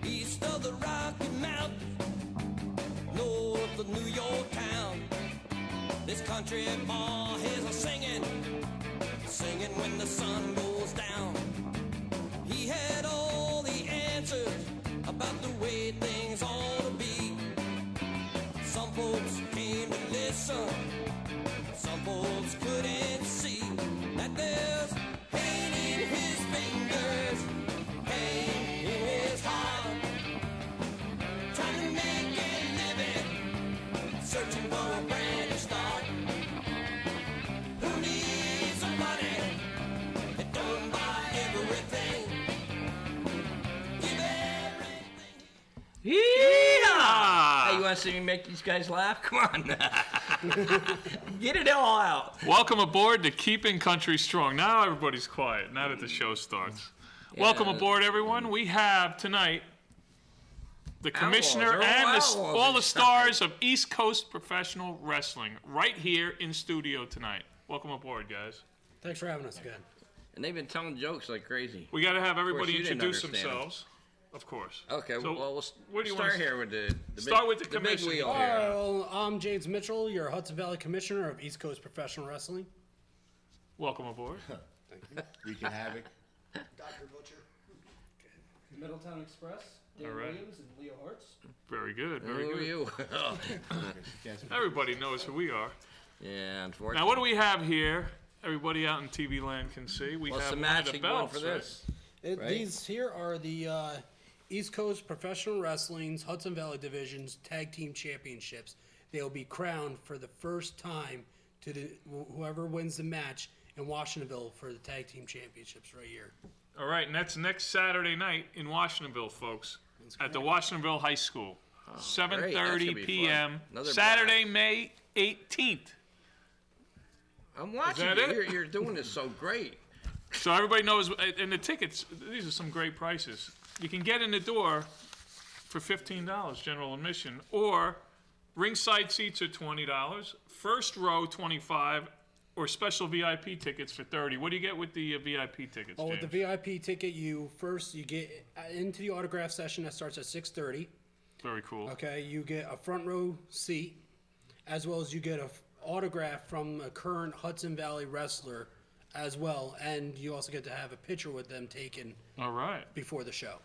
East of the Rocky Mountains, north of New York town, this country boy is a singing when the sun goes down. He had all the answers about the way things ought to be. Some folks came to listen, some folks couldn't see that there's pain in his fingers, pain in his heart, trying to make a living, searching for a brand new start. Who needs some money that don't buy everything? Give everything. Yeah! Hey, you want to see me make these guys laugh? Come on. Get it all out. Welcome aboard to Keeping Country Strong. Now everybody's quiet, now that the show starts. Yeah. Welcome aboard, everyone. We have tonight the commissioner and all the stars of East Coast Professional Wrestling right here in studio tonight. Welcome aboard, guys. Thanks for having us again. And they've been telling jokes like crazy. We got to have everybody introduce themselves. Of course. Okay, so well, where do you start want here with the start with the commission. Big wheel All here. right, well, I'm James Mitchell, your Hudson Valley Commissioner of East Coast Professional Wrestling. Welcome aboard. Thank you. Wreaking havoc. Dr. Butcher. Middletown Express, Dan Williams and Leo Hartz. Very good, Who very are good. you? Everybody knows who we are. Yeah, unfortunately. Now, what do we have here? Everybody out in TV land can see. We What's have the one of match the he won belts for this? Right? Right? These here are the East Coast Professional Wrestling's Hudson Valley Division's Tag Team Championships. They will be crowned for the first time to whoever wins the match in Washingtonville for the Tag Team Championships right here. All right, and that's next Saturday night in Washingtonville, folks, at the Washingtonville High School, 7:30 p.m. Saturday, May 18th. I'm watching that you. it? You're doing this so great. So everybody knows, and the tickets, these are some great prices. You can get in the door for $15, general admission, or ringside seats are $20, first row $25, or special VIP tickets for $30. What do you get with the VIP tickets, Oh, James? with the VIP ticket, you get into the autograph session that starts at 6:30. Very cool. Okay, you get a front row seat, as well as you get an autograph from a current Hudson Valley wrestler as well, and you also get to have a picture with them taken All right. before the show.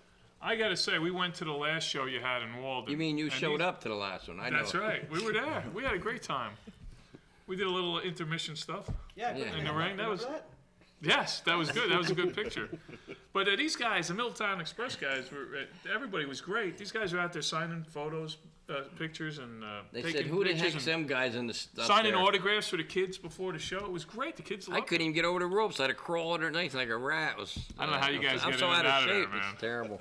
I got to say, we went to the last show you had in Walden. You mean you and showed up to the last one? I know. That's right. We were there. We had a great time. We did a little intermission stuff Yeah, in the ring. That was that? yes, that was good. That was a good picture. But these guys, the Middletown Express guys, everybody was great. These guys are out there signing photos, pictures, and They taking said, who the pictures heck's and them guys in the stuff signing there? autographs for the kids before the show. It was great. The kids I loved it. couldn't even get over the ropes. I had to crawl underneath like a rat. I don't know how you guys I'm get so in and out out of of there, shape. man. It's terrible.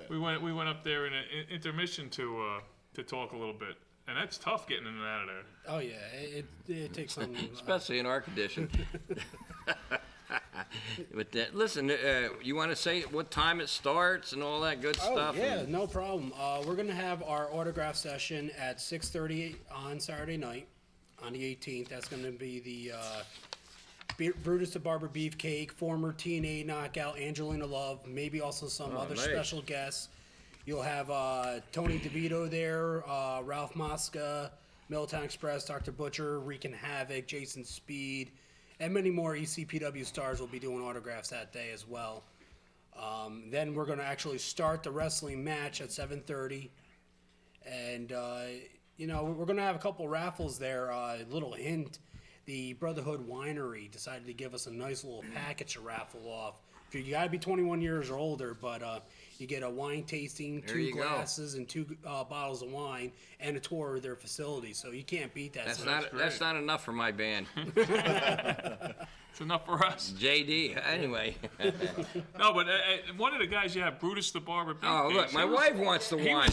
We went up there in an intermission to talk a little bit, and that's tough getting in and out of there. Oh yeah, it takes some. Especially in our condition. But listen, you want to say what time it starts and all that good stuff? Yeah, and- no problem. We're gonna have our autograph session at 6:30 on Saturday night, on the 18th. That's gonna be the Brutus the Barber Beefcake, former TNA knockout Angelina Love, maybe also some other nice. special guests. You'll have Tony DeVito there, Ralph Mosca, Middletown Express, Dr. Butcher, Wreaking Havoc, Jason Speed, and many more ECPW stars will be doing autographs that day as well. Then we're going to actually start the wrestling match at 7:30. And, we're going to have a couple raffles there. Little hint, the Brotherhood Winery decided to give us a nice little package to raffle off. You got to be 21 years or older, but you get a wine tasting, There 2 you go. glasses and 2 bottles of wine, and a tour of their facility. So you can't beat that. That's not enough for my band. It's enough for us. JD. Anyway. No, but one of the guys you have, Brutus the Barber. Oh, look, my wife wants the wine.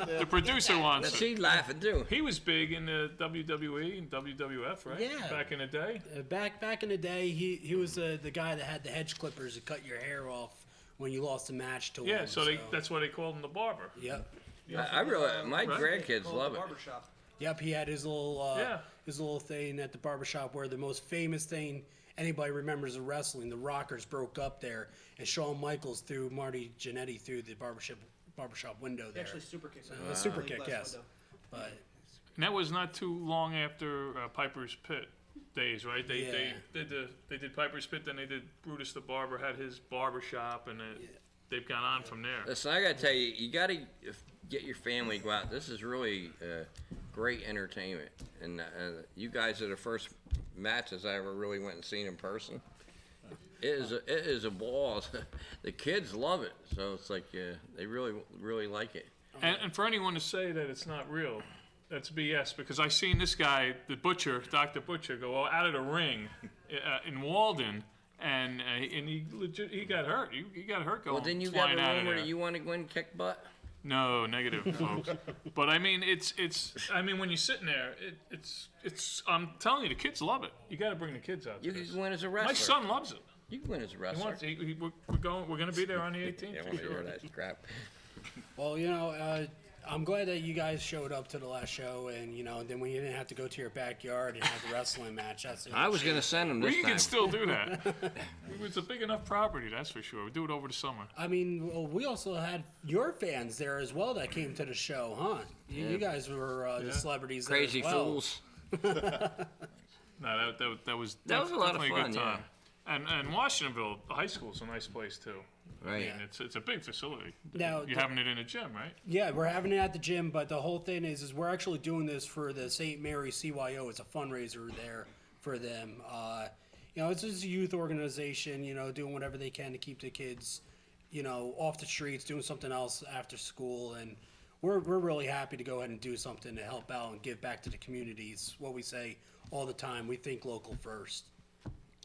The producer wants it. She's laughing too. He was big in the WWE and WWF, right? Yeah. Back in the day. Back in the day, he was the guy that had the hedge clippers that cut your hair off when you lost a match to him. Yeah, so that's why they called him the Barber. Yep. I really, my grandkids love it. Barbershop. Yep, he had his little Yeah. his little thing at the barbershop where the most famous thing anybody remembers of wrestling, the Rockers broke up there, and Shawn Michaels threw Marty Jannetty through the barbershop window there. Actually, super kick. A super kick, Glass yes. window. But And that was not too long after Piper's Pit days, right? They did Piper's Pit, then they did Brutus the Barber had his barber shop, and they've gone on from there. Listen, I gotta tell you, you gotta get your family to go out. This is really great entertainment, and you guys are the first matches I ever really went and seen in person. It is a ball. The kids love it, so it's like they really like it. And for anyone to say that it's not real, that's BS, because I seen this guy, the Butcher, Dr. Butcher, go out of the ring in Walden, and he got hurt. He got hurt going Well, didn't you flying get a out of rumor there. that you want to go and kick butt? No, negative, folks. But I mean, I mean, when you're sitting there, it's. I'm telling you, the kids love it. You got to bring the kids out. You to this. can win as a wrestler. My son loves it. You can win as a He wrestler. wants. We're going. We're going to be there on the 18th. Yeah, I for want to sure. hear that crap. well, you know, I'm glad that you guys showed up to the last show, and you know, then when you didn't have to go to your backyard and have the wrestling match. That's I was gonna send him Well, this you time. can still do that. It's a big enough property, that's for sure. We do it over the summer. I mean, well, we also had your fans there as well that came to the show, huh? You guys were the celebrities there Crazy as well. fools. No, that was That was a lot of definitely fun, a good time. And Washingtonville, the high school is a nice place too. I Right. mean, it's a big facility. Now, You're having it in a gym, right? Yeah, we're having it at the gym, but the whole thing is we're actually doing this for the St. Mary CYO. It's a fundraiser there for them. You know, it's just a youth organization, you know, doing whatever they can to keep the kids, you know, off the streets, doing something else after school. And we're really happy to go ahead and do something to help out and give back to the communities. What we say all the time, we think local first.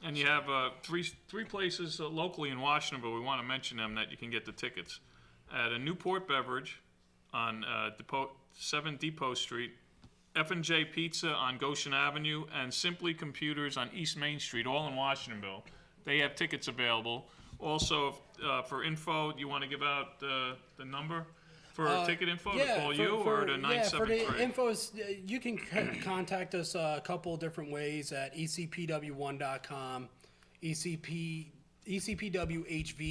And you have three places locally in Washington, but we want to mention them that you can get the tickets. At a Newport Beverage on 7 Depot Street, F&J Pizza on Goshen Avenue, and Simply Computers on East Main Street, all in Washingtonville. They have tickets available. Also, for info, you want to give out the number for ticket info to call you or the 973? Yeah, for the info, you can contact us a couple different ways at ecpw1.com,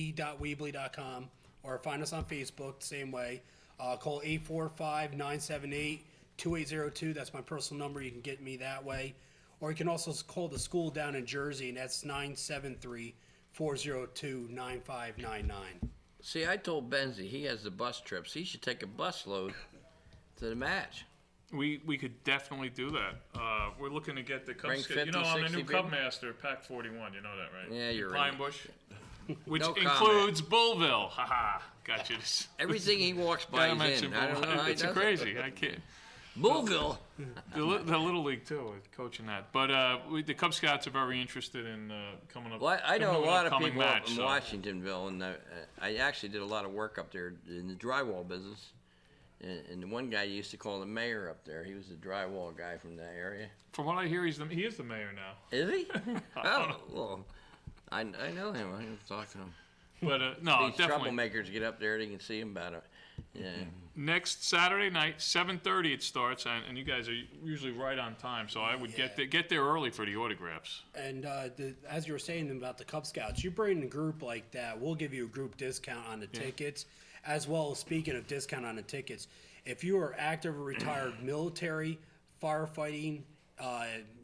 ecpwhv.weebly.com, or find us on Facebook the same way. Call 845-978-2802. That's my personal number. You can get me that way. Or you can also call the school down in Jersey, and that's 973-402-9599. See, I told Benzee he has the bus trips. He should take a bus load to the match. We could definitely do that. We're looking to get the Cub Bring Scout. You 50, know, I'm the 60 new Cub people. Master, Pack 41. You know that, right? Yeah, you're Pine right. Bush, which No comment. includes Bullville. Haha, got you. Everything he walks by, Gotta he's mention in. I don't know how he It's does it. crazy. I can't. Bullville. The Little League too, coaching that. But the Cub Scouts are very interested in coming up. Well, I know coming a up lot of upcoming people match, in so. Washingtonville, and I actually did a lot of work up there in the drywall business. And the one guy used to call the mayor up there. He was the drywall guy from that area. From what I hear, he is the mayor now. Is he? Oh, well, I know him. I can talk to him. But no, These definitely. troublemakers get up there, they can see him about it. Yeah. Next Saturday night, 7:30 it starts, and you guys are usually right on time. So I would get there early for the autographs. And as you were saying about the Cub Scouts, you bring a group like that, we'll give you a group discount on the tickets. As well, speaking of discount on the tickets, if you are active or retired military, firefighting,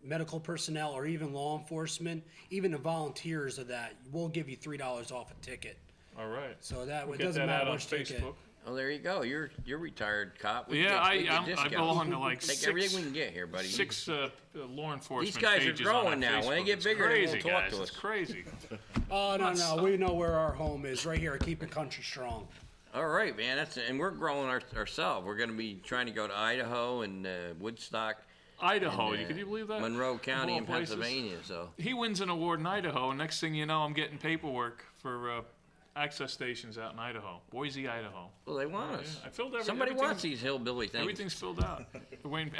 medical personnel, or even law enforcement, even the volunteers of that, we'll give you $3 off a ticket. All right. So that We'll it get doesn't that matter out on which ticket. Facebook. Oh, there you go. You're retired cop. We Yeah, get I discounts. belong to like Take six everything we can get here, buddy. law enforcement These guys are pages on growing our now. When they Facebook. get It's bigger, they crazy, won't talk guys. to It's us. crazy. Oh, no. We know where our home is, right here at Keeping Country Strong. All right, man. And we're growing ourselves. We're going to be trying to go to Idaho and Woodstock, Idaho, and, can you believe that? Monroe County Of all in places. Pennsylvania. So He wins an award in Idaho, and next thing you know, I'm getting paperwork for access stations out in Idaho, Boise, Idaho. well, they want us. I filled Somebody everything- wants these hillbilly things. Everything's filled out. Wayne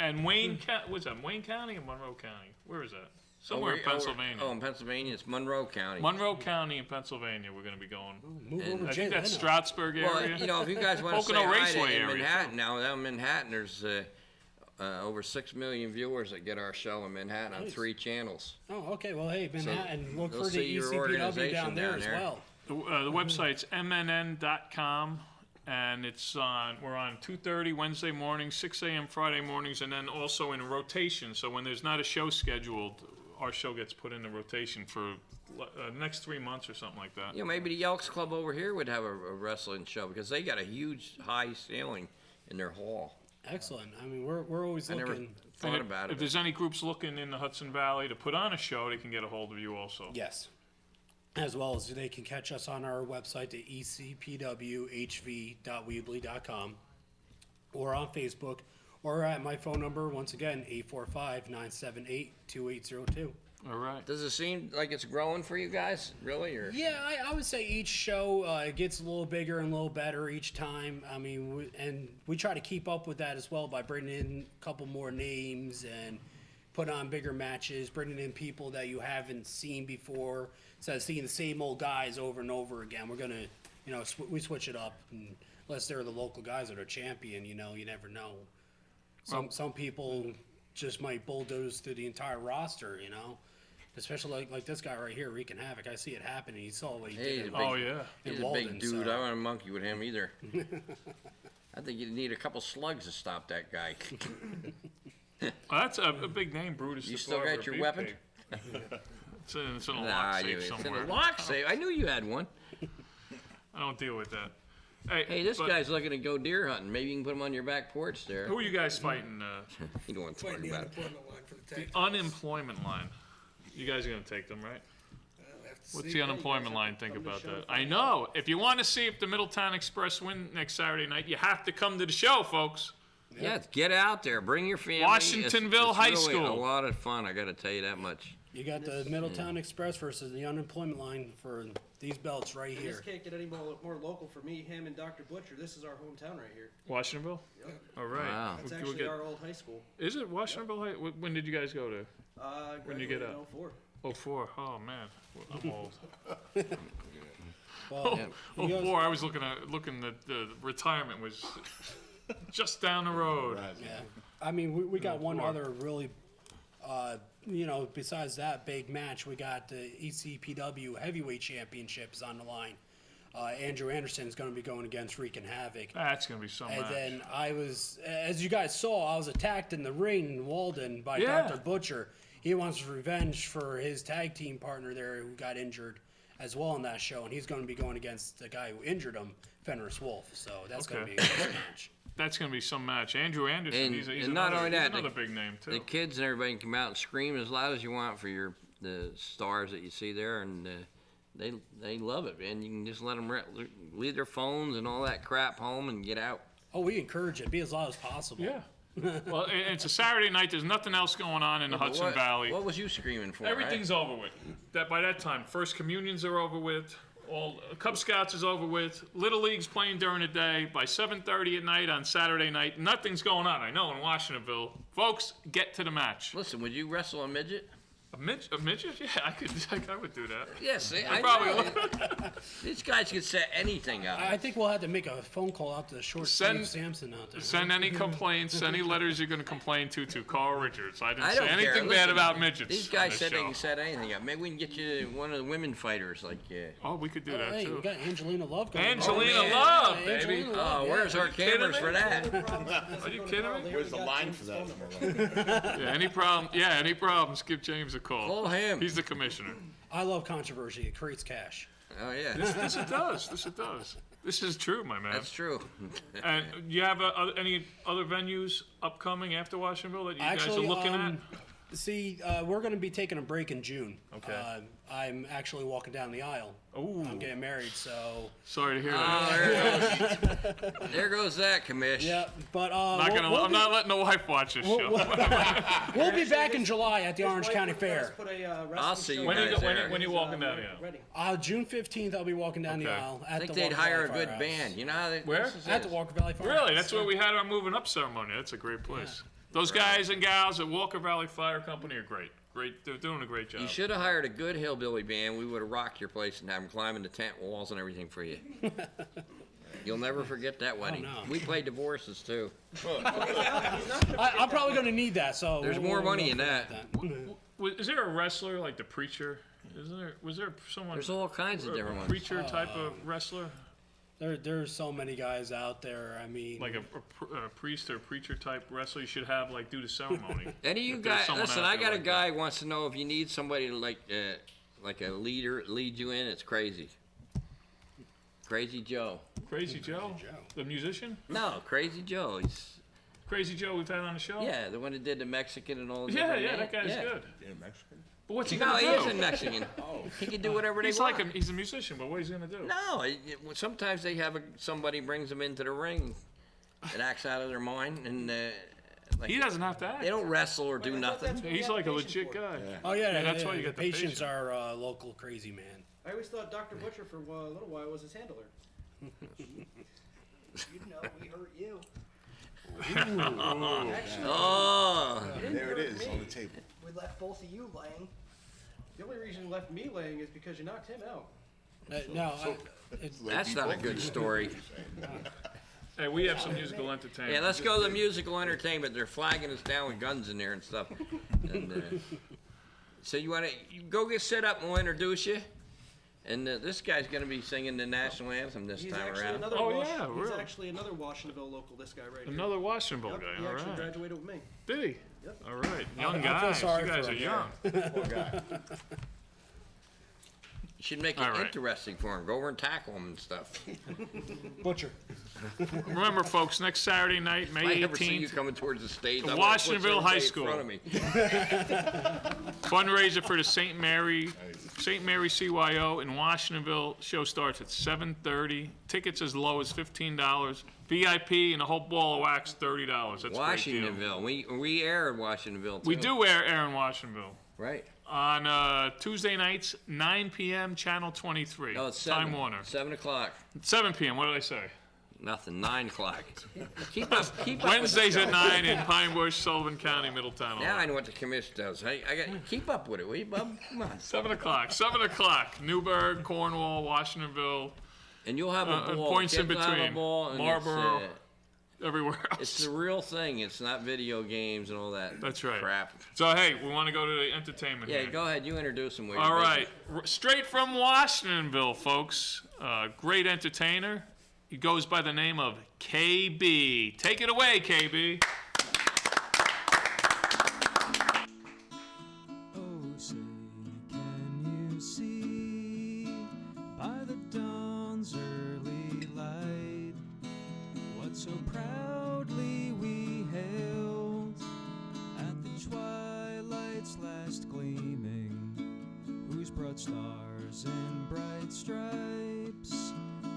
what's that? Wayne County or Monroe County? Where is that? Somewhere in Pennsylvania. Oh, in Pennsylvania, it's Monroe County. Monroe County in Pennsylvania. We're going to be going. Move And over I Jay think that's Leno. Stroudsburg Well, area. you know, if you guys want to say Pocono hi Raceway to in area, Manhattan too. now, down in Manhattan, there's over 6 million viewers that get our show in Manhattan on Nice. 3 channels. Oh, okay. Well, hey, Manhattan, look they'll for the see your ECPW organization down there down as there. well. The website's mnn.com, and we're on 2:30 Wednesday mornings, 6 a.m. Friday mornings, and then also in rotation. So when there's not a show scheduled, our show gets put into rotation for next 3 months or something like that. You know, maybe the Elks Club over here would have a wrestling show because they got a huge high ceiling in their hall. Excellent. I mean, we're always I never looking. thought And about if it. there's any groups looking in the Hudson Valley to put on a show, they can get a hold of you also. Yes. As well as they can catch us on our website at ecpwhv.weebly.com or on Facebook or at my phone number, once again, 845-978-2802. All right. Does it seem like it's growing for you guys, really? Or Yeah, I would say each show gets a little bigger and a little better each time. I mean, we try to keep up with that as well by bringing in a couple more names and put on bigger matches, bringing in people that you haven't seen before. Instead of seeing the same old guys over and over again, we're gonna, we switch it up. And unless they're the local guys that are champion, you never know. Some people just might bulldoze through the entire roster, Especially like this guy right here, wreaking havoc. I see it happening. He saw what he Hey, did. the Oh, yeah. in he's a Walden, big dude. so- I don't want to monkey with him either. I think you need a couple slugs to stop that guy. Well, that's a big name, Brutus. You the still Barber, got your Beefcake. weapon? It's in a Nah, lock safe it's in somewhere. a lock safe. I knew you had one. I don't deal with that. Hey, this but guy's looking to go deer hunting. Maybe you can put him on your back porch there. Who are you guys fighting? You don't want to talk Fighting the about it. unemployment line for the tag. Unemployment line. You guys are going to take them, right? What's the unemployment line think about that? I know. If you want to see if the Middletown Express win next Saturday night, you have to come to the show, folks. Yeah, get out there. Bring your family. Washingtonville High really School. A lot of fun. I got to tell you that much. You got the Middletown Express versus the unemployment line for these belts right This here. can't get any more local for me, him, and Dr. Butcher. This is our hometown right here. Washingtonville? All right. Wow. That's We'll actually get- our old high school. Is it Washingtonville High? When did you guys go to? When you get Graduated in out? 04. 04. Oh, man. I'm old. Well, you guys- 04, I was looking at the retirement was just down the road. yeah. I mean, we got one other really, besides that big match, we got the ECPW Heavyweight Championships on the line. Andrew Anderson's going to be going against Wreaking Havoc. That's going to be some And match. then as you guys saw, I was attacked in the ring in Walden by Yeah. Dr. Butcher. He wants revenge for his tag team partner there who got injured as well in that show, and he's going to be going against the guy who injured him, Fenris Wolf. So that's going to Okay. be a good match. That's going to be some match. Andrew Anderson, And- he's and not only that, another the- big name, too. The kids and everybody can come out and scream as loud as you want for the stars that you see there, and they love it, man. You can just let them leave their phones and all that crap home and get out. Oh, we encourage it. Be as loud as possible. Yeah. Well, it's a Saturday night. There's nothing else going on in the Hudson Valley. What was you screaming for? Everything's over with. By that time, First Communions are over with. All Cub Scouts is over with. Little League's playing during the day. By 7:30 at night on Saturday night, nothing's going on. I know in Washingtonville, folks, get to the match. Listen, would you wrestle a midget? A midget? Yeah, I would do that. Yes, I probably know. These guys can set anything up. I think we'll have to make a phone call out to the short Send- sleeve Samson out there. Send any complaints, any letters you're going to complain to Carl Richards. I didn't I say don't anything care. bad Listen, about midgets. These on guys this said they show. can set anything up. Maybe we can get you one of the women fighters, like. Oh, we could do that Hey, we too. got Angelina Love going. Angelina man. Love, Yeah, baby. Angelina Love, Oh, yeah. where's our kidding cameras me? for that? Are you kidding me? Where's the line for that? Yeah, any problem? Yeah, any problems? Give James a call. Call him. He's the commissioner. I love controversy. It creates cash. Oh yeah, This it does. This it does. This is true, my man. that's true. And you have any other venues upcoming after Washingtonville that you guys Actually, are looking at? See, we're going to be taking a break in June. Okay. I'm actually walking down the aisle. Ooh. I'm getting married, so Sorry to hear Oh, that. there goes that, commish. yeah. But I'm not letting the wife watch this show. we'll be back in July at the Orange County Fair. I'll see you When guys you there. when you walking down here? Ready. June 15th, I'll be walking down the Okay. aisle I at think the they'd Walker hire a Valley good Firehouse. band. You know how they, Where? this is At it. the Walker Valley Firehouse. Really? That's where we had our moving up ceremony. That's a great place. Those guys and gals at Walker Valley Fire Company are great. Great. They're doing a great job. You should have hired a good hillbilly band. We would have rocked your place and have them climbing the tent walls and everything for you. You'll never forget that wedding. no. We play divorces too. I'm probably going to need that. So There's more money in that. Is there a wrestler like the preacher? Was there someone? There's all kinds of different ones. Preacher type of wrestler, There's so many guys out there. I mean, like a priest or preacher type wrestler. You should have like do the ceremony. Any of you If there's guys, someone listen, out I there got a like guy who wants to know if you need somebody to like a leader lead you in. It's Crazy. Crazy Joe. Crazy Joe, the musician. No, Crazy Joe. He's Crazy Joe we've had on the show. yeah, the one that did the Mexican and all. Yeah, different that guy's yeah. good. Yeah, Mexican. But what's he No, gonna he do? isn't Mexican. He can do whatever they He's want. like he's a musician, but what is he gonna do? No, sometimes they have somebody brings them into the ring that acts out of their mind, and like, He doesn't have to act. they don't wrestle or do nothing. He's like a legit guy. oh yeah, Yeah, that's why you got the patients patient. are local crazy man. I always thought Dr. Butcher for a little while was his handler. You know, we hurt you. Actually, Oh, you didn't There it hurt is me. on the table. We left both of you laying. The only reason you left me laying is because you knocked him out. that's not a good story. Hey, we have some musical entertainment. Yeah, let's go to the musical entertainment. They're flagging us down with guns in there and stuff. And, so you want to go get set up and we'll introduce you. And this guy's going to be singing the national anthem this He's time actually around. another Oh, He's really? actually another Washingtonville local. This guy right here. Another Washington Yep, guy. he All actually right. graduated with me. Did he? Yep. All right. Young I feel guys. sorry You guys for are him. young. Poor guy. You should make it All right. interesting for him. Go over and tackle him and stuff. Butcher. Remember, folks, next Saturday night, If May I ever see you 18th, coming towards the stage, The I'm gonna push Washingtonville High everybody in School. front of me. fundraiser for the St. Mary CYO in Washingtonville. Show starts at 7:30. Tickets as low as $15. VIP and a whole ball of wax, $30. That's a great deal. Washingtonville. We air in Washingtonville too. We do air in Washingtonville. Right. On Tuesday nights, 9 p.m., Channel 23. No, it's 7. Time Warner. 7 o'clock. 7 p.m., what did I say? Nothing. 9 o'clock. Keep up with Wednesdays the at show. 9 in Pine Bush, Sullivan County, Middletown. Now I know what the commission does. I got keep up with it, will you, bub? Come on. 7 o'clock. 7 o'clock. Newburgh, Cornwall, Washingtonville, And you'll have a ball. points in Kids will have a between. ball, and Marlboro. everywhere It's else. the real thing. It's not video games and all that. That's right. Crap. So, hey, we want to go to the entertainment Yeah, here. go ahead. You introduce him. All right. Straight from Washingtonville, folks. Great entertainer. He goes by the name of Kaybee. Take it away, Kaybee. Oh, say, can you see by the dawn's early light what so proudly we hailed at the twilight's last gleaming, whose broad stars and bright stripes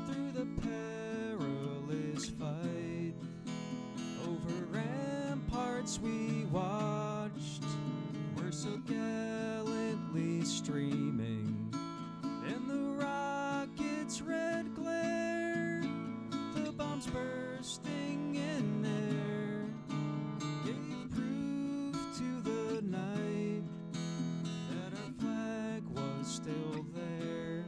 through the perilous fight over ramparts we watched were so gallantly streaming in the rocket's red glare, the bombs bursting in air gave proof to the night that our flag was still there.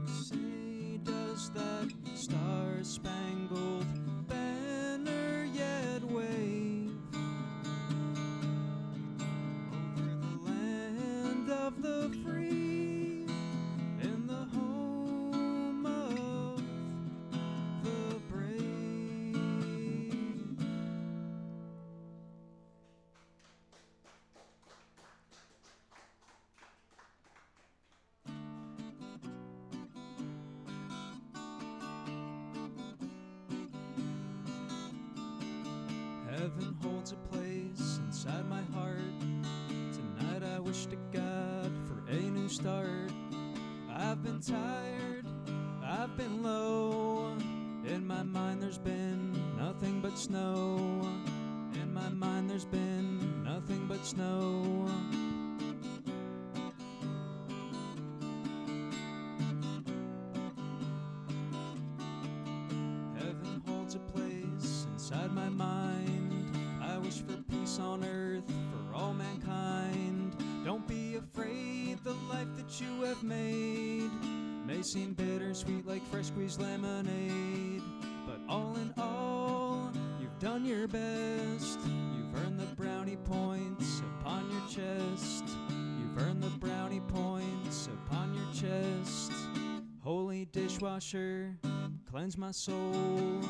Say, does that star-spangled banner yet wave over the land of the free in the home of the brave? Heaven holds a place inside my heart. Tonight I wish to God for a new start. I've been tired, I've been low. In my mind there's been nothing but snow. In my mind there's been nothing but snow. Heaven holds a place inside my mind. I wish for peace on earth for all mankind. Don't be afraid, the life that you have made may seem bittersweet like fresh squeezed lemonade, but all in all, you've done your best. You've earned the brownie points upon your chest. You've earned the brownie points upon your chest. Holy dishwasher, cleanse my soul,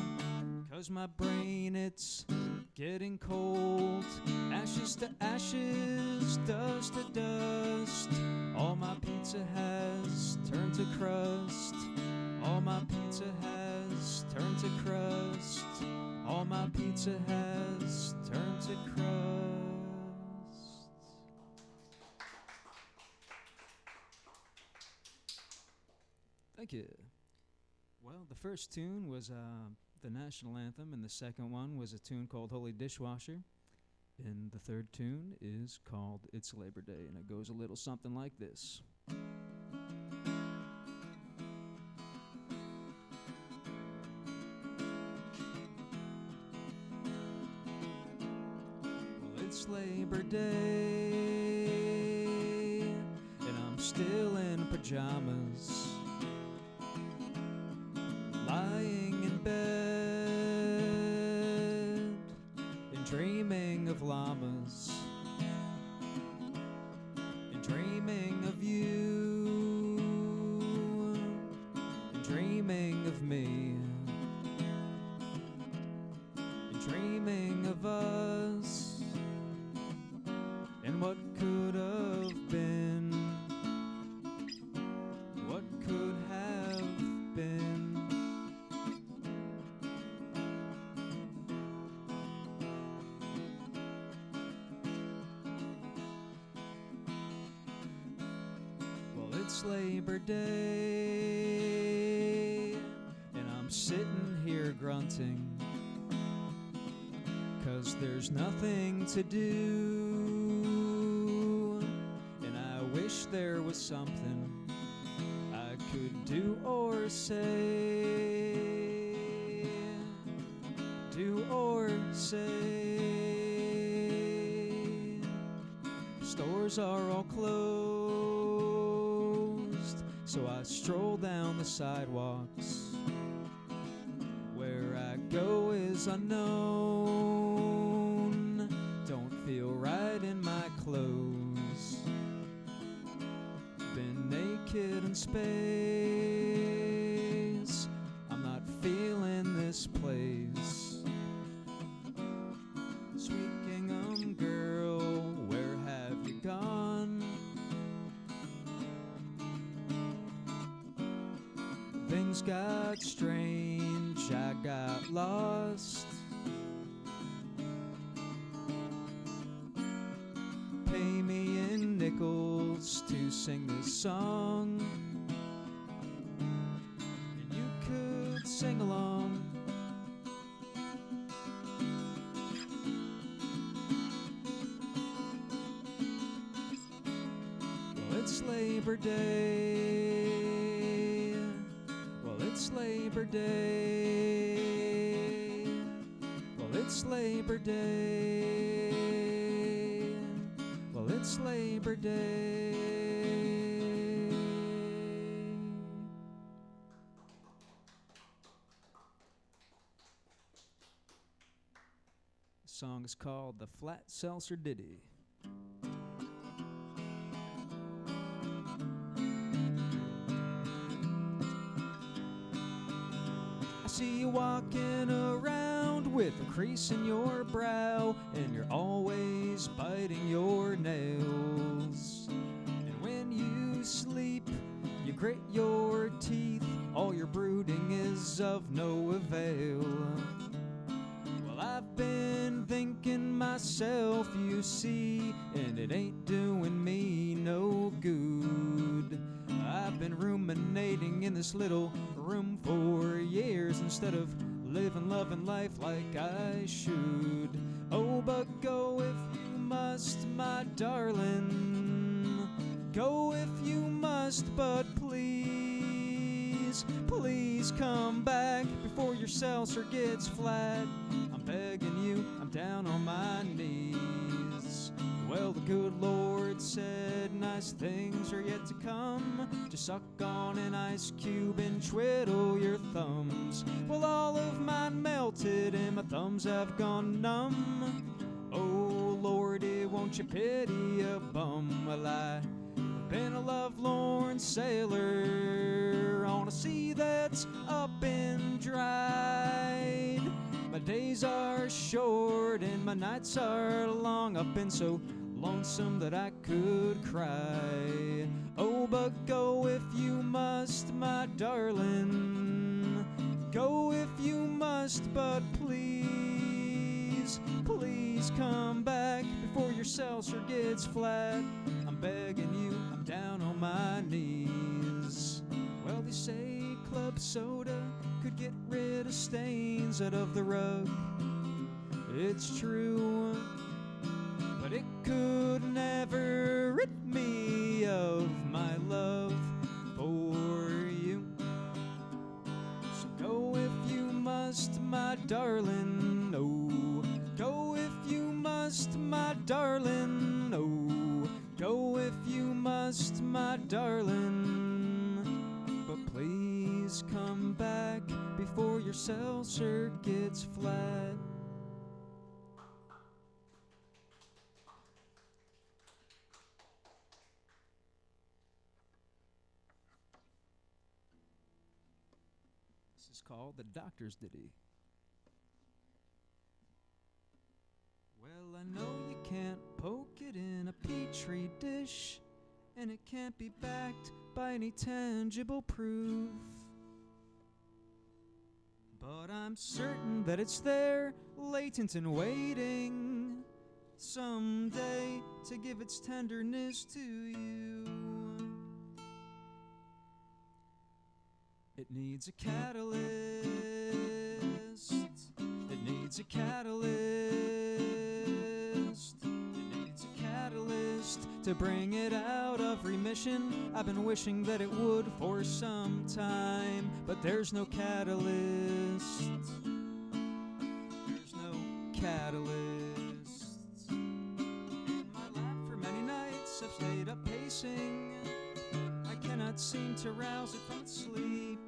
'cause my brain, it's getting cold. Ashes to ashes, dust to dust. All my pizza has turned to crust. All my pizza has turned to crust. All my pizza has turned to crust. Thank you. Well, the first tune was the national anthem, and the second one was a tune called Holy Dishwasher. And the third tune is called It's Labor Day, and it goes a little something like this. Well, it's Labor Day, and I'm still in pajamas, lying in bed and dreaming of llamas and dreaming of you and dreaming of me and dreaming of us and what could have been, what could have been. It's Labor Day, and I'm sitting here grunting, 'cause there's nothing to do, and I wish there was something I could do or say, do or say. Stores are all closed, so I stroll down the sidewalks. Where I go is unknown. Don't feel right in my clothes. Been naked in space. I'm not feeling this place. Sweet gingham girl, where have you gone? Things got strange, I got lost. Pay me in nickels to sing this song, and you could sing along. Well, it's Labor Day. Well, it's Labor Day. Well, it's Labor Day. Well, it's Labor Day. The song is called The Flat Seltzer Ditty. I see you walking around with a crease in your brow, and you're always biting your nails. And when you sleep, you grit your teeth. All your brooding is of no avail. Well, I've been thinking myself, you see, and it ain't doing me no good. I've been ruminating in this little room for years instead of living, loving life like I should. Oh, but go if you must, my darling. Go if you must, but please, please come back before your seltzer gets flat. I'm begging you, I'm down on my knees. Well, the good Lord said nice things are yet to come. Just suck on an ice cube and twiddle your thumbs. Well, all of mine melted and my thumbs have gone numb. Oh, Lordy, won't you pity a bum? Well, I've been a lovelorn sailor on a sea that's up and dried. My days are short and my nights are long. I've been so lonesome that I could cry. Oh, but go if you must, my darling. Go if you must, but please, please come back before your seltzer gets flat. I'm begging you, I'm down on my knees. Well, they say club soda could get rid of stains out of the rug. It's true, but it could never rid me of my love for you. So go if you must, my darling. Oh, go if you must, my darling. Oh, go if you must, my darling. But please come back before your seltzer gets flat. This is called The Doctor's Ditty. Well, I know you can't poke it in a petri dish, and it can't be backed by any tangible proof. But I'm certain that it's there, latent and waiting, someday to give its tenderness to you. It needs a catalyst. It needs a catalyst. It needs a catalyst to bring it out of remission. I've been wishing that it would for some time, but there's no catalyst. There's no catalyst. In my lap for many nights I've stayed up pacing. I cannot seem to rouse it from its sleep.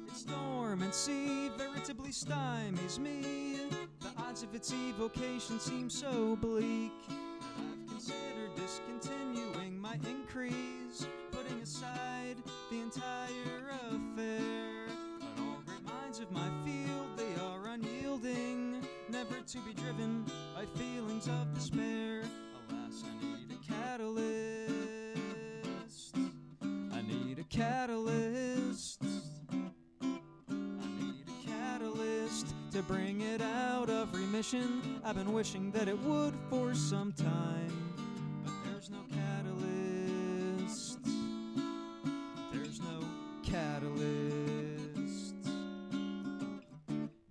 Its dormancy veritably stymies me. The odds of its evocation seem so bleak that I've considered discontinuing my increase, putting aside the entire affair. But all great minds of my field, they are unyielding, never to be driven by feelings of despair. Alas, I need a catalyst. I need a catalyst. I need a catalyst to bring it out of remission. I've been wishing that it would for some time, but there's no catalyst. There's no catalyst.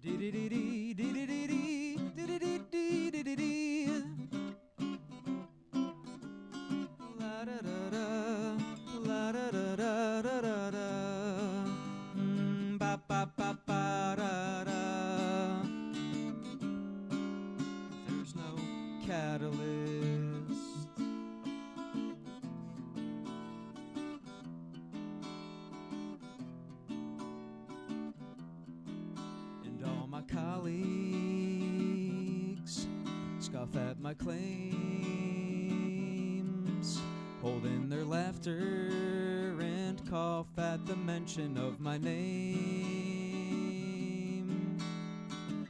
Dee-dee-dee-dee, dee-dee-dee-dee, dee-dee-dee-dee, la-da-da-da, la-da-da-da-da-da-da, ba-ba-ba-ba-da-da. There's no catalyst. And all my colleagues scoff at my claims, hold in their laughter and cough at the mention of my name.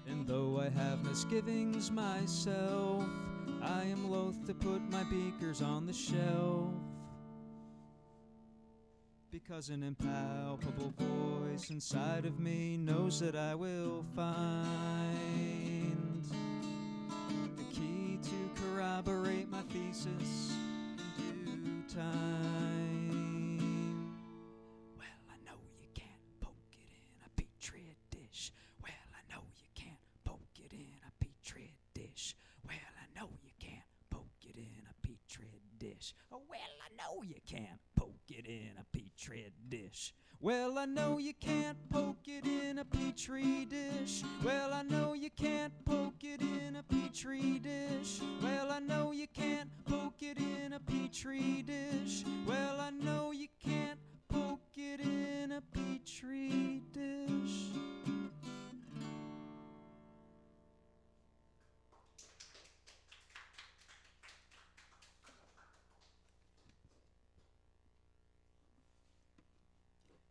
And though I have misgivings myself, I am loath to put my beakers on the shelf, because an impalpable voice inside of me knows that I will find the key to corroborate my thesis in due time. Well, I know you can't poke it in a petri dish. Well, I know you can't poke it in a petri dish. Well, I know you can't poke it in a petri dish. Oh, well, I know you can't poke it in a petri dish. Well, I know you can't poke it in a petri dish. Well, I know you can't poke it in a petri dish. Well, I know you can't poke it in a petri dish. Well, I know you can't poke it in a petri dish.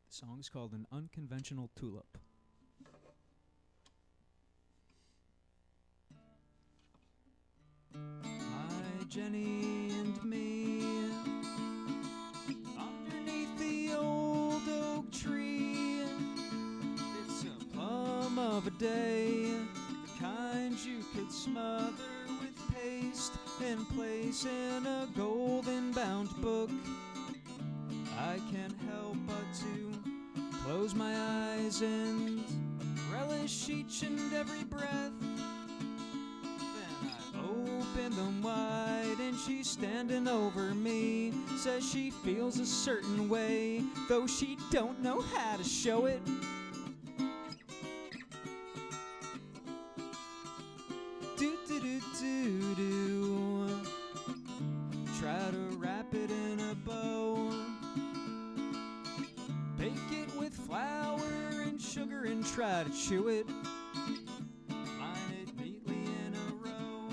The song is called An Unconventional Tulip. My Jenny and me, underneath the old oak tree. It's a plum of a day, the kind you could smother with paste and place in a golden bound book. I can't help but to close my eyes and relish each and every breath. Then I open them wide and she's standing over me. Says she feels a certain way, though she don't know how to show it. Do-do-do-do-do. Try to wrap it in a bow. Bake it with flour and sugar and try to chew it. Line it neatly in a row.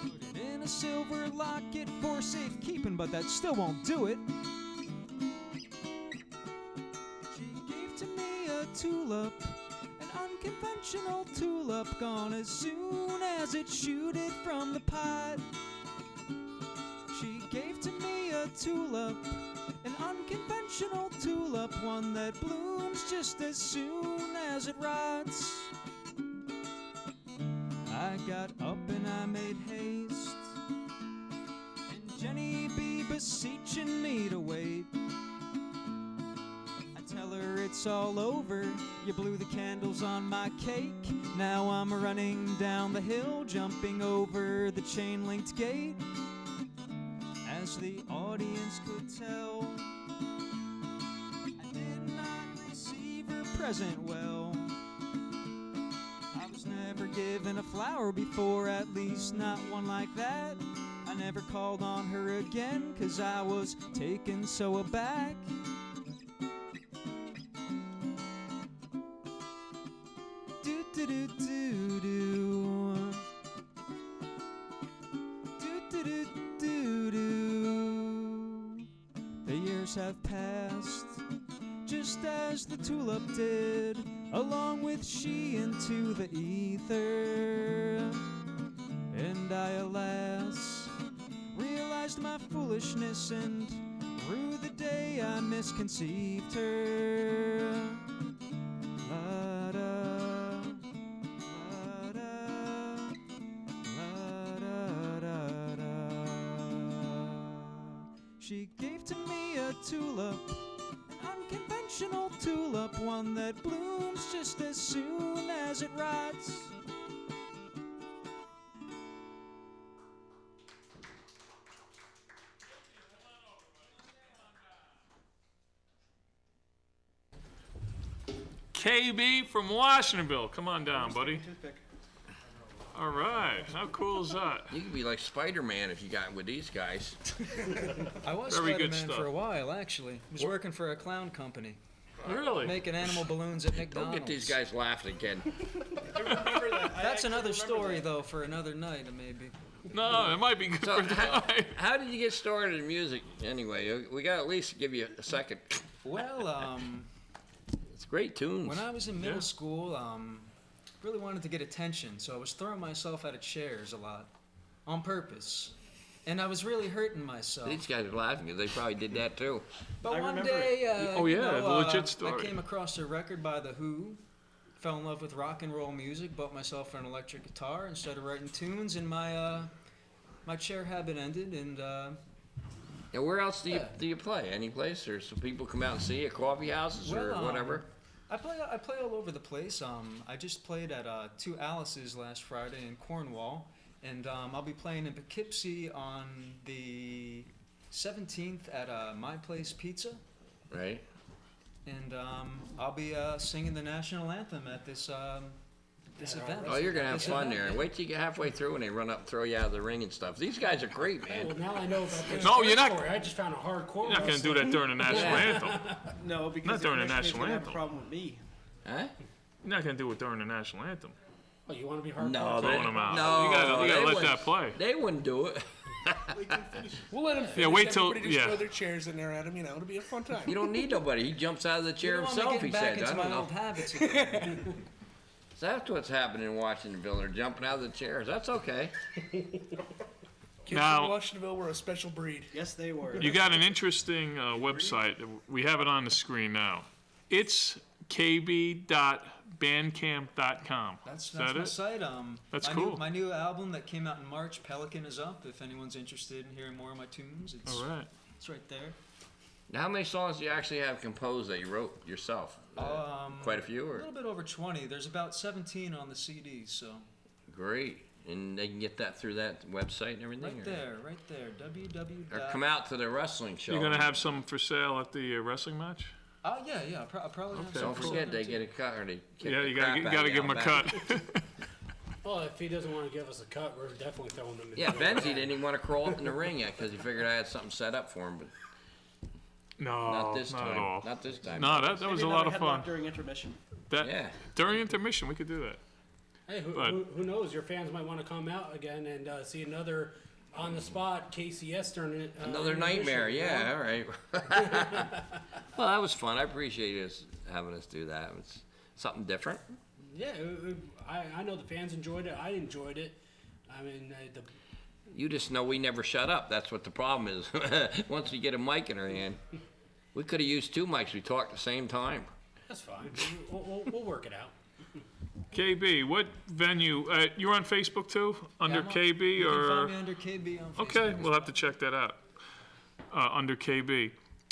Put it in a silver locket for safekeeping, but that still won't do it. She gave to me a tulip, an unconventional tulip, gone as soon as it shooted from the pot. She gave to me a tulip, an unconventional tulip, one that blooms just as soon as it rots. I got up and I made haste, and Jenny be beseeching me to wait. I tell her it's all over, you blew the candles on my cake. Now I'm running down the hill, jumping over the chain-linked gate. As the audience could tell, I did not receive her present well. I was never given a flower before, at least not one like that. I never called on her again, 'cause I was taken so aback. Do-do-do-do-do. Do-do-do-do-do. The years have passed, just as the tulip did, along with she into the ether. And I, alas, realized my foolishness and rue the day I misconceived her. La-da, la-da, la-da-da-da. She gave to me a tulip, an unconventional tulip, one that blooms just as soon as it rots. Kaybee from Washingtonville. Come on down, buddy. All right. How cool is that? You could be like Spider-Man if you got with these guys. I was Very good Spider-Man stuff. for a while, actually. Was working for a clown company, Really? making animal balloons at Don't McDonald's. get these guys laughing again. That's another story, though, for another night, maybe. No, it might be good So for tonight. how did you get started in music anyway? We got to at least give you a second. Well, It's great tunes. when I was in middle school, really wanted to get attention, so I was throwing myself out of chairs a lot, on purpose. And I was really hurting myself. These guys are laughing because they probably did that too. But one day, Oh, yeah, the legit story. I came across a record by The Who, fell in love with rock and roll music, bought myself an electric guitar and started writing tunes, and my chair habit ended, and And where else do you play? Any place, or so people come out and see you? Coffee houses or whatever? I play all over the place. I just played at Two Alice's last Friday in Cornwall, and I'll be playing in Poughkeepsie on the 17th at My Place Pizza. Right. and I'll be singing the national anthem at this event. Oh, you're gonna have This fun event, there. yeah. Wait till you get halfway through and they run up and throw you out of the ring and stuff. These guys are great, man. Well, now I know about this. No, you're not- story. I just found a hardcore. You're not going to do that during the national anthem. No, because Not during the Michigan's national gonna have anthem. a problem with me. Huh? You're not going to do it during the national anthem. Oh, you want to be hardcore? No, Throwing them out. No, you gotta they let wouldn't- that play. They wouldn't do it. We'll let him finish. Yeah, wait till- Everybody just yeah. throw their chairs in there at him. You know, it'll be a fun time. You don't need nobody. He jumps out of the chair You know, I'm himself, getting he back said. into I my don't know. old habits again. So that's what's happening in Washingtonville. They're jumping out of the chairs. That's okay. Kids Now- in Washingtonville were a special breed. Yes, they were. You got an interesting website. We have it on the screen now. It's kb.bandcamp.com. That's Is that my it? site. That's my cool. New, my new album that came out in March, Pelican, is up. If anyone's interested in hearing more of my tunes, it's All right. it's right there. Now, how many songs do you actually have composed that you wrote yourself? Quite a few, A or? little bit over 20. There's about 17 on the CD, so Great. And they can get that through that website and everything? right or- there, www. Or come out to the wrestling show. You're going to have some for sale at the wrestling match? Oh yeah, I'll probably have Okay. some Don't for forget, sale they too. get a cut, or they kick Yeah, the you crap got out to of give him a out cut. back. Well, if he doesn't want to give us a cut, we're definitely throwing him in. Yeah, Benzee didn't even want to crawl up in the ring yet because he figured I had something set up for him, but No, not this not time. at all. Not this time. No, that was a Maybe lot another of fun. headlock during intermission. That, Yeah. During intermission, we could do that. Hey, But- who knows? Your fans might want to come out again and see another on-the-spot KCS tournament. Another intermission, nightmare, you know? yeah, all right. Well, that was fun. I appreciate us having us do that. It's something different. Yeah, I know the fans enjoyed it. I enjoyed it. I mean, You just know we never shut up. That's what the problem is. Once we get a mic in our hand, we could have used two mics. We talked at the same time. that's fine. We'll work it out. KB, what venue? You're on Facebook too? Under Yeah, KB you can or? find me under KB on Facebook. Okay, as we'll have to check that out. Under KB.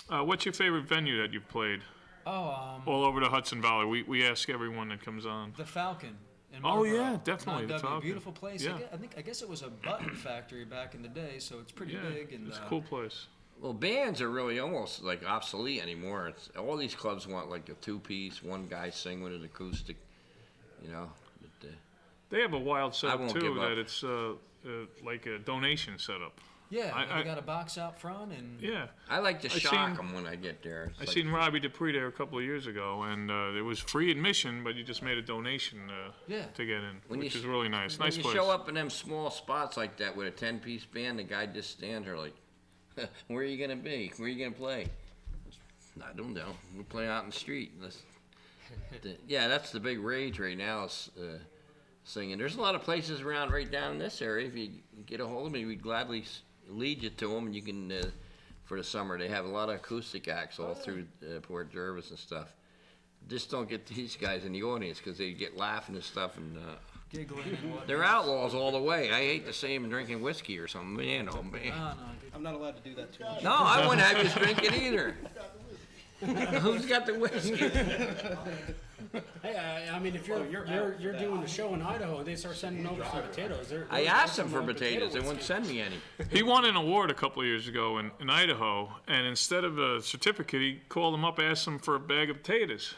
What's your favorite venue that you've played? Oh, All over the Hudson Valley. We ask everyone that comes on. the Falcon. In Oh, Marlboro, yeah, definitely, the Mount W, Falcon. Beautiful place. Yeah. I guess it was a button factory back in the day, so it's pretty Yeah, big. And it's a cool place. Well, bands are really almost like obsolete anymore. It's all these clubs want like a two-piece, one guy sing with an acoustic, you know. But, They have a wild setup won't too. give up. That it's like a donation setup. yeah, I- they got a box out front, and Yeah. I like to I shock seen- them when I get there. It's I like- seen Robbie Dupree there a couple of years ago, and it was free admission, but you just made a donation Yeah. to get in, When you which is sh- really nice. When Nice you place. show up in them small spots like that with a 10-piece band, the guy just stands there like, where are you going to be? Where are you going to play? I don't know. We play out in the street. Yeah, that's the big rage right now is singing. There's a lot of places around right down in this area. If you get a hold of me, we'd gladly lead you to them, and you can, for the summer, they have a lot of acoustic acts all through Port Jervis and stuff. Just don't get these guys in the audience because they get laughing and stuff, and giggling and whatnot. they're outlaws all the way. I hate to see them drinking whiskey or something. Man, oh man. No, I'm not allowed to do that too much. No, I wouldn't have you drink it either. Who's got the whiskey? Hey, I mean, if you're doing the show in Idaho and they start sending over some potatoes, I asked them for potatoes. They wouldn't send me any. He won an award a couple of years ago in Idaho, and instead of a certificate, he called them up, asked them for a bag of potatoes.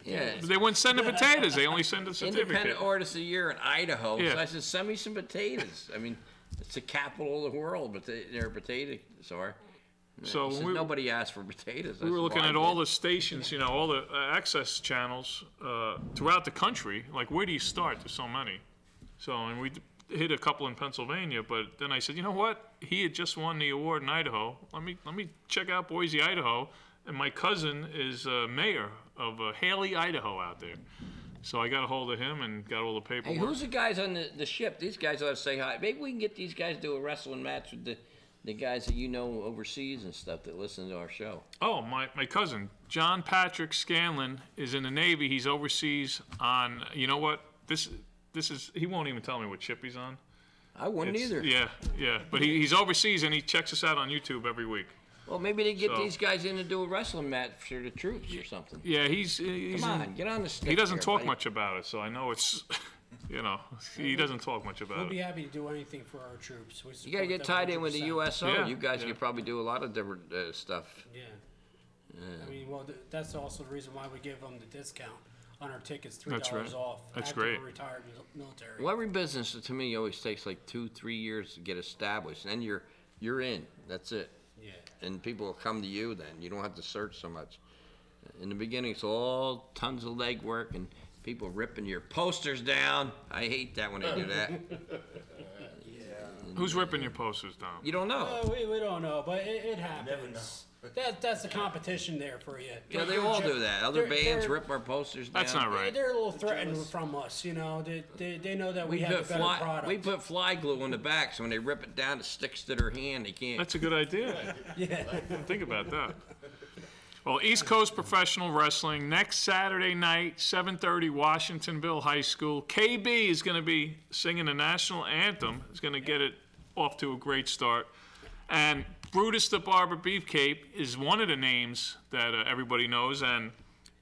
Yeah. But they wouldn't send the potatoes; they only send a certificate. Independent Artist of the Year in Idaho. Yeah. So I said, send me some potatoes. I mean, it's the capital of the world, but they're potatoes are. So He said, when nobody asked for potatoes. I we were said, looking "Well, at I all did." the stations, all the access channels throughout the country. Like, where do you start? There's so many. So, and we hit a couple in Pennsylvania, but then I said, you know what? He had just won the award in Idaho. Let me check out Boise, Idaho. And my cousin is mayor of Haley, Idaho, out there. So I got a hold of him and got all the Hey, paperwork. who's the guys on the ship? These guys ought to say hi. Maybe we can get these guys to do a wrestling match with the guys that you know overseas and stuff that listen to our show. Oh, my cousin, John Patrick Scanlon, is in the Navy. He's overseas on, you know what? This is, he won't even tell me what ship he's on. I wouldn't It's- either. Yeah. But he's overseas and he checks us out on YouTube every week. Well, maybe they get So- these guys in to do a wrestling match for the troops or something. Yeah, he's Come on, get on the stick. he doesn't here, talk buddy. much about it, so I know it's, he doesn't talk much We'll about be it. happy to do anything for our troops. We You got to support get them tied in with the 100%. USO. Yeah, You guys yeah. could probably do a lot of different stuff. Yeah. I mean, well, that's also the reason why we give them the discount on our tickets, $3 That's right. off. That's active great. or retired military. Well, every business to me always takes like 2-3 years to get established, and then you're in. That's it. Yeah. And people will come to you then. You don't have to search so much. In the beginning, it's all tons of legwork and people ripping your posters down. I hate that when they do that. Who's ripping your posters down? You don't know. We don't know, but it happens. That's the competition there for you. Yeah, they all do that. Other bands rip our posters down. That's not right. They're a little threatened from us, you know. They know that we have a better product. We put fly glue on the back, so when they rip it down, it sticks to their hand. They can't. That's a good idea. Yeah. Think about that. Well, East Coast Professional Wrestling, next Saturday night, 7:30, Washingtonville High School. Kaybee is going to be singing the national anthem. He's going to get it off to a great start. And Brutus the Barber Beefcake is one of the names that everybody knows. And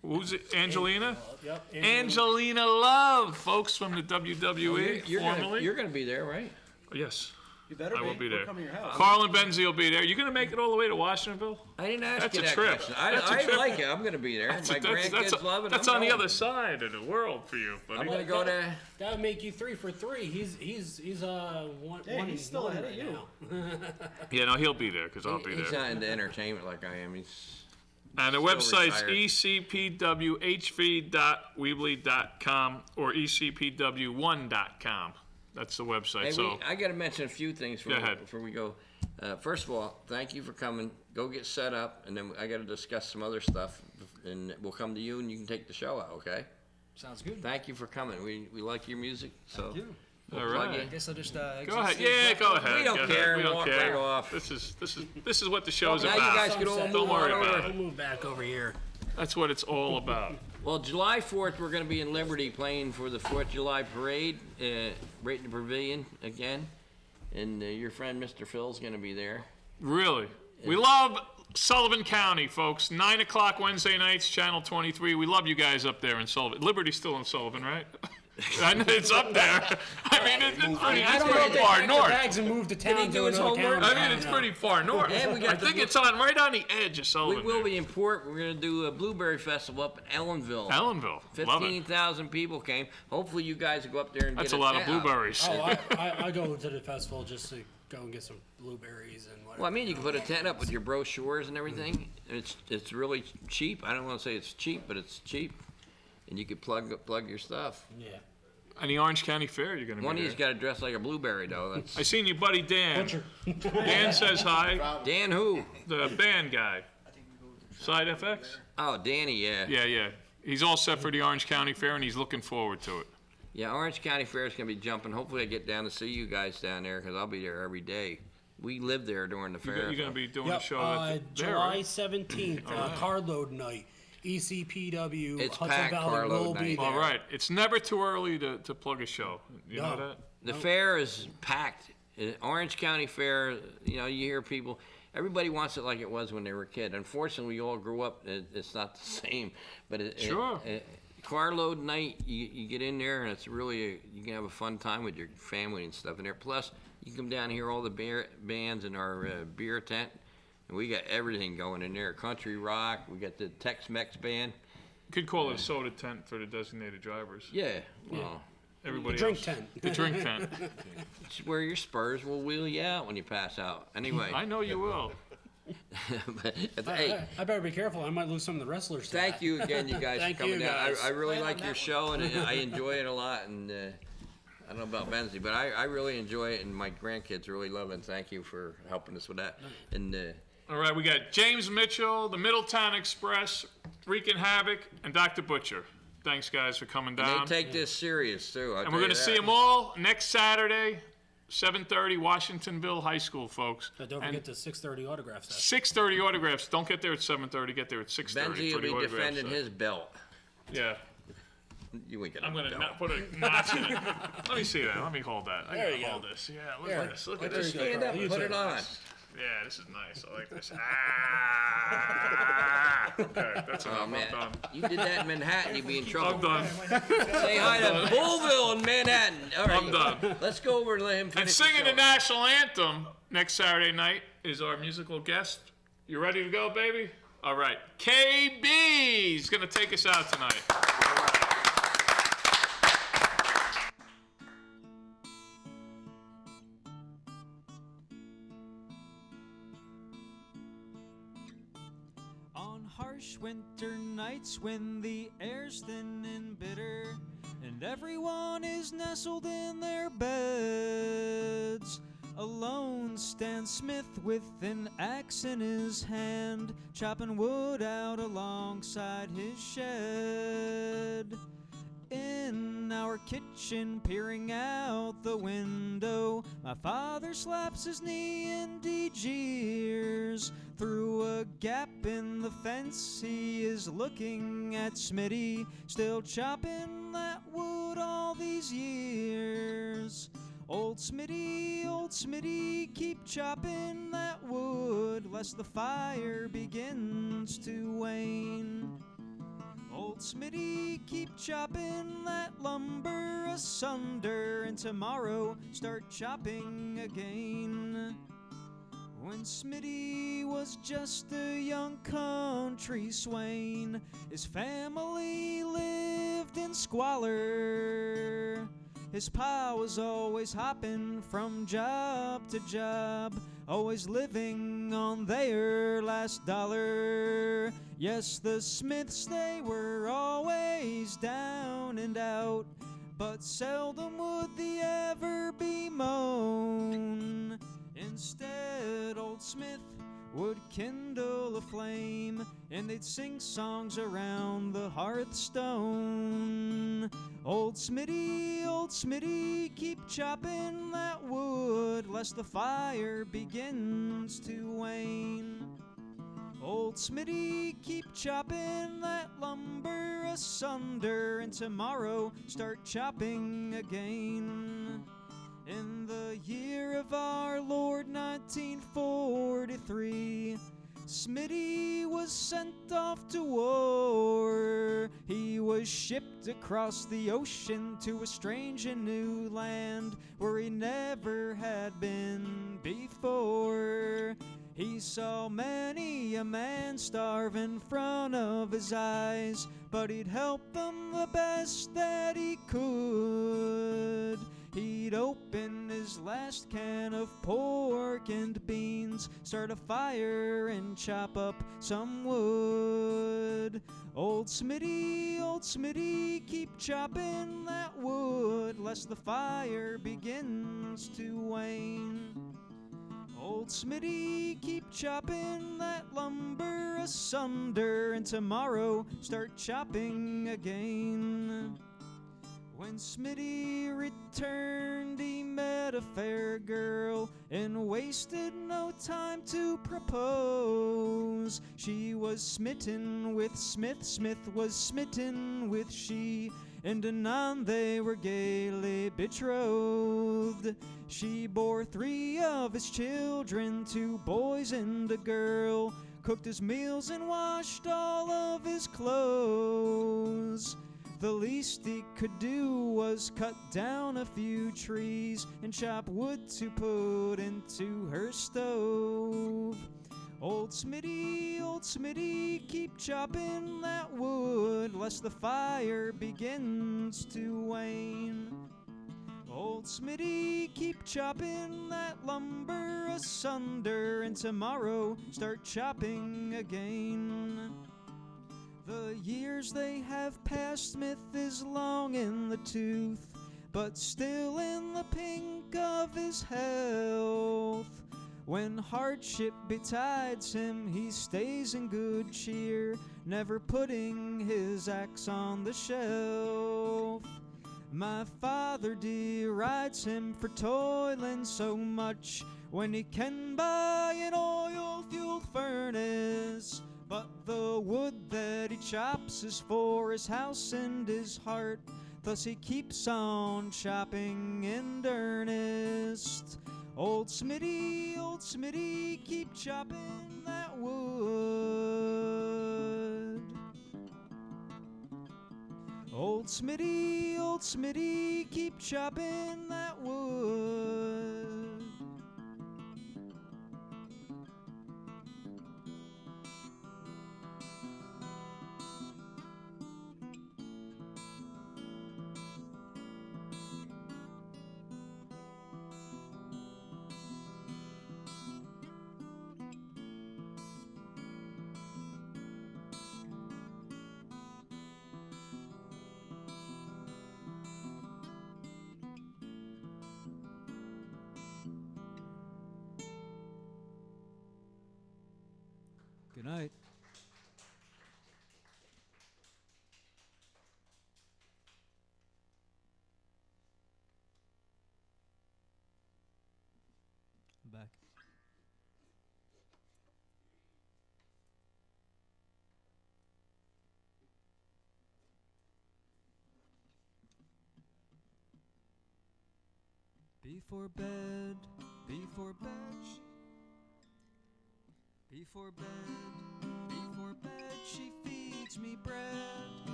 who's it? Angelina? Yep. Angelina Love, folks from the WWE, formerly. You're gonna be there, right? Yes. You better I will be We're there. coming to your house. Carl and Benzee will be there. You gonna make it all the way to Washingtonville? I didn't ask That's you a that trip. question. That's a I trip. like it. I'm gonna be there. My grandkids love it. That's I'm on the going. other side of the world for you, buddy. I'm gonna go there. That would make you 3 for 3. He's one. Yeah, one he's still one ahead of right you. now. Yeah, no, he'll be there because I'll be He's there. not into entertainment like I am. He's And the still website's retired. ecpwhv.weebly.com or ecpw1.com. That's the website. Hey, So I got to mention a few things Go ahead. before we go. First of all, thank you for coming. Go get set up, and then I got to discuss some other stuff, and we'll come to you, and you can take the show out, okay? Sounds good. Thank you for coming. We like your music, so you. we'll All plug right. you. I guess I'll just go exit ahead. stage Yeah, left. go ahead. We don't Go care. ahead. We don't Walk care. right off. This is what the show's Now about. you guys can all Sunset. move Don't worry on about over. it. We'll move back over here. That's what it's all about. Well, July 4th, we're going to be in Liberty playing for the 4th of July parade, right in the pavilion again. And your friend Mr. Phil's going to be there. Really. We love Sullivan County, folks. 9 o'clock Wednesday nights, Channel 23. We love you guys up there in Sullivan. Liberty's still in Sullivan, right? I know it's up there. I mean, it's pretty, I don't know if pretty they far packed the north. bags and moved to Did he town do to his another homework? county. I mean, it's pretty far north. And we got I think it's on right on the edge of We Sullivan. will there. be in port. We're going to do a blueberry festival up in Ellenville. Ellenville. Love it. 15,000 people came. Hopefully you guys will go up there and That's get a lot of tent out. blueberries. Oh, I go to the festival just to go and get some blueberries and whatever. Well, I mean, you can put a tent up with your brochures and everything. It's really cheap. I don't want to say it's cheap, but it's cheap. And you could plug your stuff. Yeah. And the Orange County Fair, you're going to One be of you's there. got to dress like a blueberry, though. I That's seen your buddy Dan. Dan says hi. Dan who? The band guy. Side FX? Oh, Danny, yeah. Yeah. He's all set for the Orange County Fair, and he's looking forward to it. Yeah, Orange County Fair is going to be jumping. Hopefully I get down to see you guys down there because I'll be there every day. We live there during the fair. You're going to be doing a Yep. show there, July right? 17th, carload night. ECPW, It's Hudson packed Valley carload will be night. there. All right. It's never too early to plug a show. You know No. that? The fair is packed. Orange County Fair, you know, you hear people, everybody wants it like it was when they were a kid. Unfortunately, we all grew up, it's not the same. But Sure. carload night, you get in there and it's really, you can have a fun time with your family and stuff in there. Plus, you come down here, all the bands in our beer tent, and we got everything going in there. Country rock, we got the Tex-Mex band. You could call it a soda tent for the designated drivers. Yeah, well, Everybody Drink else. tent. The drink tent. it's where your spurs will wheel you out when you pass out. Anyway. I know you will. But, hey, I better be careful. I might lose some of the wrestlers. to thank that. you again, you guys, Thank for coming you, down. guys. I really like your show, and I enjoy it a lot. And I don't know about Benzee, but I really enjoy it, and my grandkids really love it. And thank you for helping us with that. And All right, we got James Mitchell, the Middletown Express, Wreaking Havoc, and Dr. Butcher. Thanks, guys, for coming down. they take this serious too. And we're going to see them all next Saturday, 7:30, Washingtonville High School, folks. But don't And forget the 6:30 autograph session. 6:30 autographs. Don't get there at 7:30. Get there at 6:30 Benzee for will the be autograph defending session. his belt. Yeah, You ain't I'm gonna. going to put a notch in it. Let me see that. Let me hold that. I There got you to hold go. this. Yeah, look There. at this. Look at There this. you go, Stand up Carl. and put it on. Yeah, this is nice. I like this. Ah! Okay, that's enough. Oh man, I'm done. you did that in Manhattan, you'd be in I'm trouble. done. Say hi to Bullville in Manhattan. All right, I'm done. Let's go over and let him finish. And singing the the show. national anthem next Saturday night is our musical guest. You ready to go, baby? All right. Kaybee is going to take us out tonight. On harsh winter nights when the air's thin and bitter and everyone is nestled in their beds, alone stands Smith with an axe in his hand, chopping wood out alongside his shed. In our kitchen, peering out the window, my father slaps his knee and he jeers. Through a gap in the fence, he is looking at Smitty, still chopping that wood all these years. Old Smitty, keep chopping that wood, lest the fire begins to wane. Old Smitty, keep chopping that lumber asunder, and tomorrow start chopping again. When Smitty was just a young country swain, his family lived in squalor. His pa was always hopping from job to job, always living on their last dollar. Yes, the Smiths, they were always down and out, but seldom would they ever be moan. Instead, old Smith would kindle a flame, and they'd sing songs around the hearthstone. Old Smitty, keep chopping that wood, lest the fire begins to wane. Old Smitty, keep chopping that lumber asunder, and tomorrow start chopping again. In the year of our Lord 1943, Smitty was sent off to war. He was shipped across the ocean to a strange and new land where he never had been before. He saw many a man starve in front of his eyes, but he'd help them the best that he could. He'd open his last can of pork and beans, start a fire and chop up some wood. Old Smitty, keep chopping that wood, lest the fire begins to wane. Old Smitty, keep chopping that lumber asunder, and tomorrow start chopping again. When Smitty returned, he met a fair girl and wasted no time to propose. She was smitten with Smith, Smith was smitten with she, and anon they were gaily betrothed. She bore 3 of his children, 2 boys and a girl, cooked his meals and washed all of his clothes. The least he could do was cut down a few trees and chop wood to put into her stove. Old Smitty, keep chopping that wood, lest the fire begins to wane. Old Smitty, keep chopping that lumber asunder, and tomorrow start chopping again. The years they have passed, Smith is long in the tooth, but still in the pink of his health. When hardship betides him, he stays in good cheer, never putting his axe on the shelf. My father derides him for toiling so much when he can buy an oil-fueled furnace. But the wood that he chops is for his house and his heart, thus he keeps on chopping in earnest. Old Smitty, keep chopping that wood. Old Smitty, keep chopping that wood. night. I'm back. Before bed, before bed, before bed, she feeds me bread.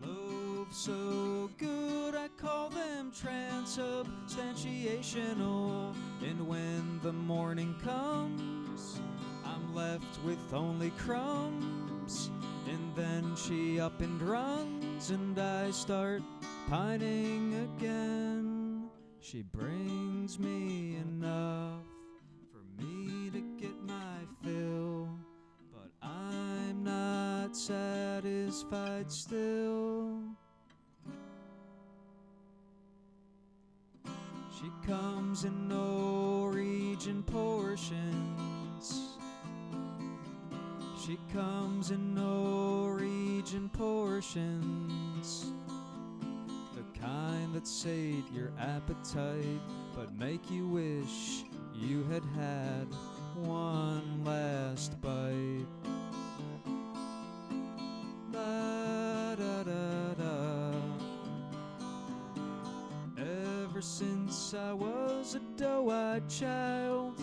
Loaves so good, I call them transubstantiational. And when the morning comes, I'm left with only crumbs. And then she up and runs, and I start pining again. She brings me enough for me to get my fill, but I'm not satisfied still. She comes in Norwegian portions. She comes in Norwegian portions. The kind that sate your appetite, but make you wish you had had one last bite. Da da da da. Ever since I was a doe-eyed child,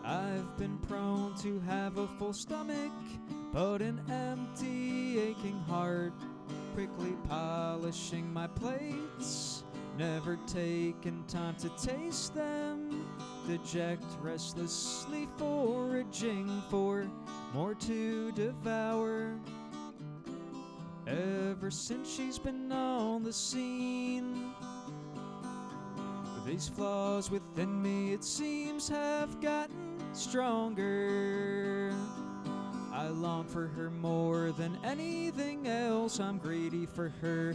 I've been prone to have a full stomach, but an empty, aching heart. Quickly polishing my plates, never taken time to taste them. Deject, restlessly foraging for more to devour. Ever since she's been on the scene, these flaws within me, it seems, have gotten stronger. I long for her more than anything else. I'm greedy for her.